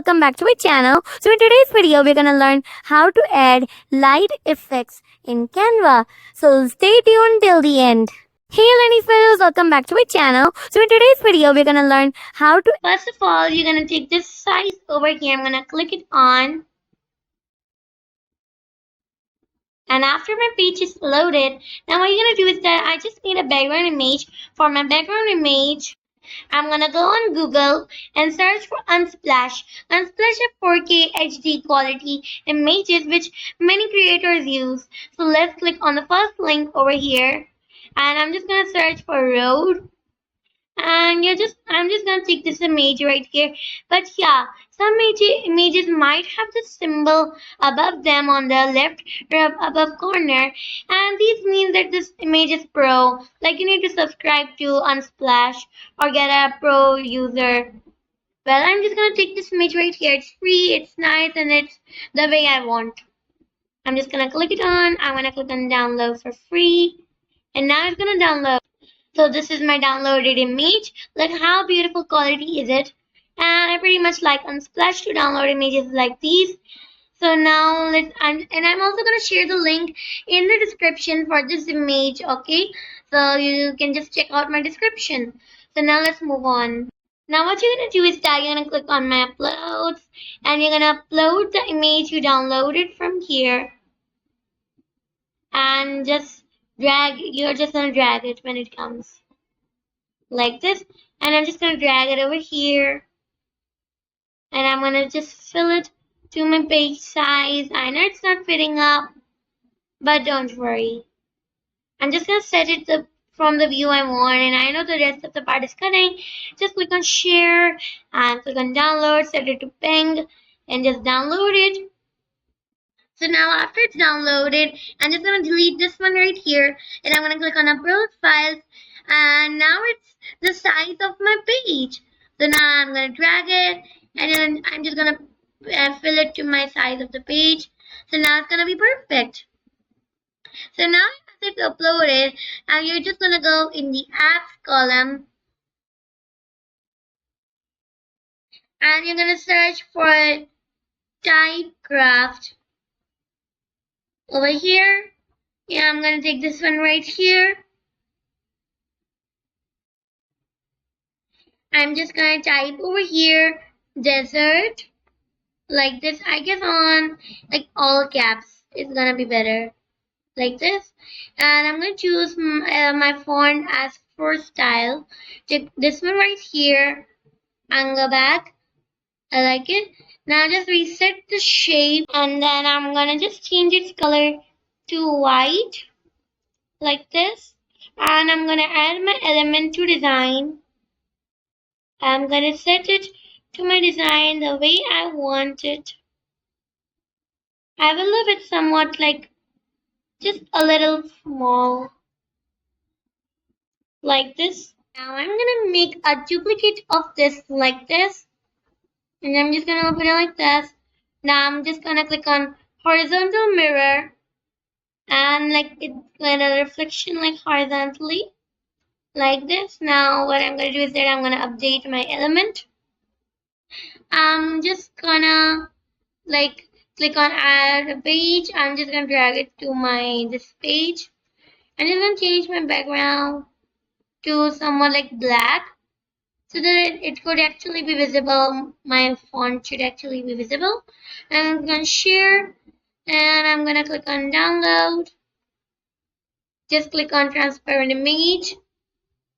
welcome back to my channel. So in today's video, we're gonna learn how to add light effects in Canva. So stay tuned till the end. Hey Lenny fellows, welcome back to my channel. So in today's video, we're gonna learn how to. First of all, you're gonna take this size over here. I'm gonna click it on. And after my page is loaded, now what you're gonna do is that I just need a background image. For my background image, I'm gonna go on Google and search for Unsplash. Unsplash is 4K HD quality images which many creators use. So let's click on the first link over here. And I'm just gonna search for road. And I'm just gonna take this image right here. But yeah, some images might have the symbol above them on the left or above corner, and these mean that this image is pro. Like you need to subscribe to Unsplash or get a pro user. Well, I'm just gonna take this image right here. It's free, it's nice, and it's the way I want. I'm just gonna click it on. I'm gonna click on download for free, and now it's gonna download. So this is my downloaded image. Look how beautiful quality is it. And I pretty much like Unsplash to download images like these. So now I'm also gonna share the link in the description for this image, okay? So you can just check out my description. So now let's move on. Now what you're gonna do is that you're gonna click on my uploads and you're gonna upload the image you downloaded from here and you're just gonna drag it when it comes like this, and I'm just gonna drag it over here and I'm gonna just fill it to my page size. I know it's not fitting up, but don't worry. I'm just gonna set it from the view I want, and I know the rest of the part is cutting. Just click on share and click on download, set it to ping, and just download it. So now after it's downloaded, I'm just gonna delete this one right here, and I'm gonna click on upload files, and now it's the size of my page. So now I'm gonna drag it, and then I'm just gonna fill it to my size of the page. So now it's gonna be perfect. So now after it's uploaded, and you're just gonna go in the apps column, and you're gonna search for typecraft over here. Yeah, I'm gonna take this one right here. I'm just gonna type over here desert like this. I guess on like all caps it's gonna be better like this, and I'm gonna choose my font as for style. Take this one right here and go back. I like it. Now just reset the shape, and then I'm gonna just change its color to white like this, and I'm gonna add my element to design. I'm gonna set it to my design the way I want it. I will leave it somewhat like just a little small like this. Now I'm gonna make a duplicate of this like this, and I'm just gonna open it like this. Now I'm just gonna click on horizontal mirror, and like it's gonna reflection like horizontally like this. Now what I'm gonna do is that I'm gonna update my element. I'm just gonna like click on add a page. I'm just gonna drag it to this page. I'm just gonna change my background to somewhat like black so that it could actually be visible. My font should actually be visible. I'm gonna share, and I'm gonna click on download. Just click on transparent image,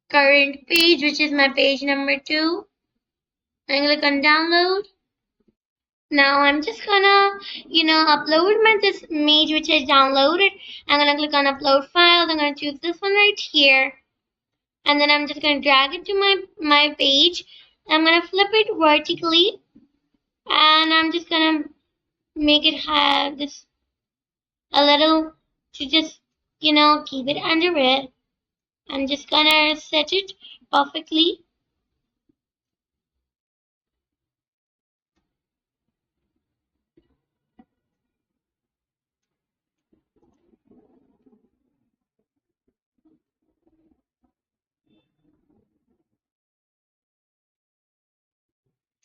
current page, which is my page number 2, and click on download. Now I'm just gonna, upload this image which I downloaded. I'm gonna click on upload files. I'm gonna choose this one right here, and then I'm just gonna drag it to my page. I'm gonna flip it vertically, and I'm just gonna make it have this a little to just keep it under it. I'm just gonna set it perfectly.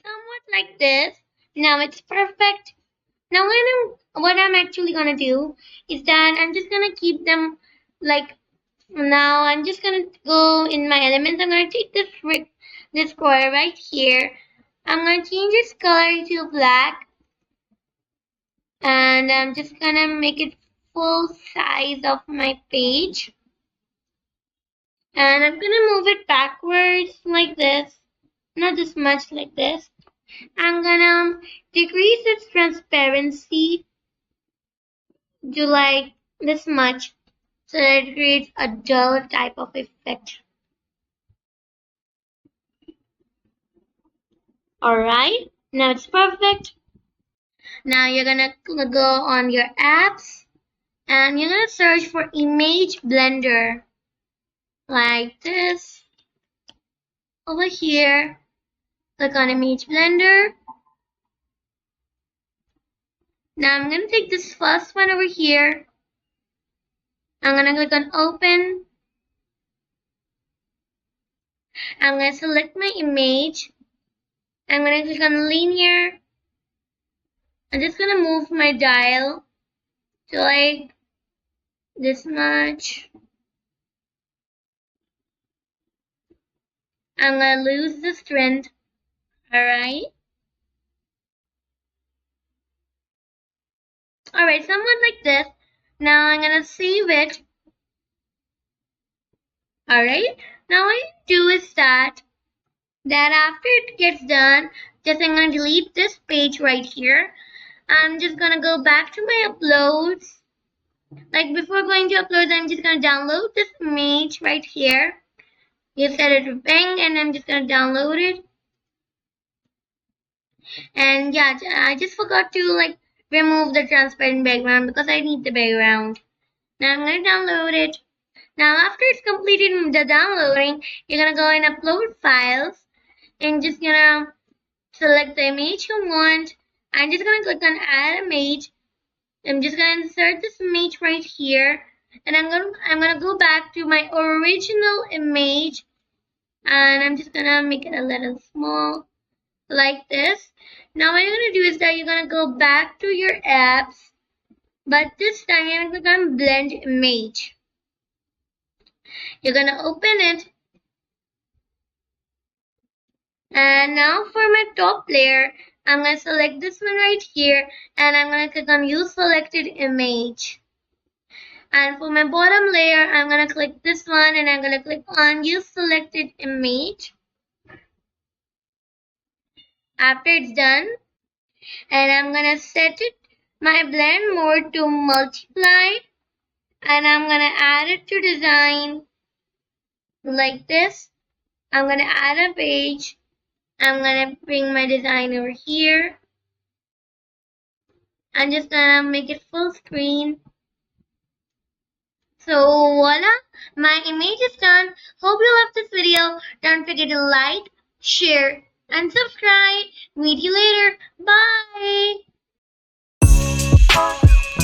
Somewhat like this. Now it's perfect. Now what I'm actually gonna do is that I'm just gonna keep them like now I'm just gonna go in my elements. I'm gonna take this square right here. I'm gonna change its color to black and I'm just gonna make it full size of my page. And I'm gonna move it backwards like this. Not this much like this. I'm gonna decrease its transparency to like this much so that it creates a dull type of effect. Alright, now it's perfect. Now you're gonna go on your apps and you're gonna search for image blender like this. Over here, click on image blender. Now I'm gonna take this first one over here. I'm gonna click on open. I'm gonna select my image. I'm gonna click on linear. I'm just gonna move my dial to like this much. I'm gonna lose the strength. Alright. Alright, somewhat like this. Now I'm gonna save it. Alright. Now what I do is that after it gets done, just I'm gonna delete this page right here. I'm just gonna go back to my uploads. Like before going to uploads, I'm just gonna download this image right here. You set it to Bing and I'm just gonna download it. And yeah, I just forgot to like remove the transparent background because I need the background. Now I'm gonna download it. Now after it's completed the downloading, you're gonna go and upload files and just gonna select the image you want. I'm just gonna click on add image. I'm just gonna insert this image right here and I'm gonna go back to my original image and I'm just gonna make it a little small like this. Now what you're gonna do is that you're gonna go back to your apps, but this time you're gonna click on blend image. You're gonna open it. And now for my top layer, I'm gonna select this one right here and I'm gonna click on use selected image. And for my bottom layer, I'm gonna click this one and I'm gonna click on use selected image. After it's done, and I'm gonna set it my blend mode to multiply and I'm gonna add it to design like this. I'm gonna add a page. I'm gonna bring my design over here. I'm just gonna make it full screen. So voila, my image is done. Hope you loved this video. Don't forget to like, share, and subscribe. Meet you later. Bye.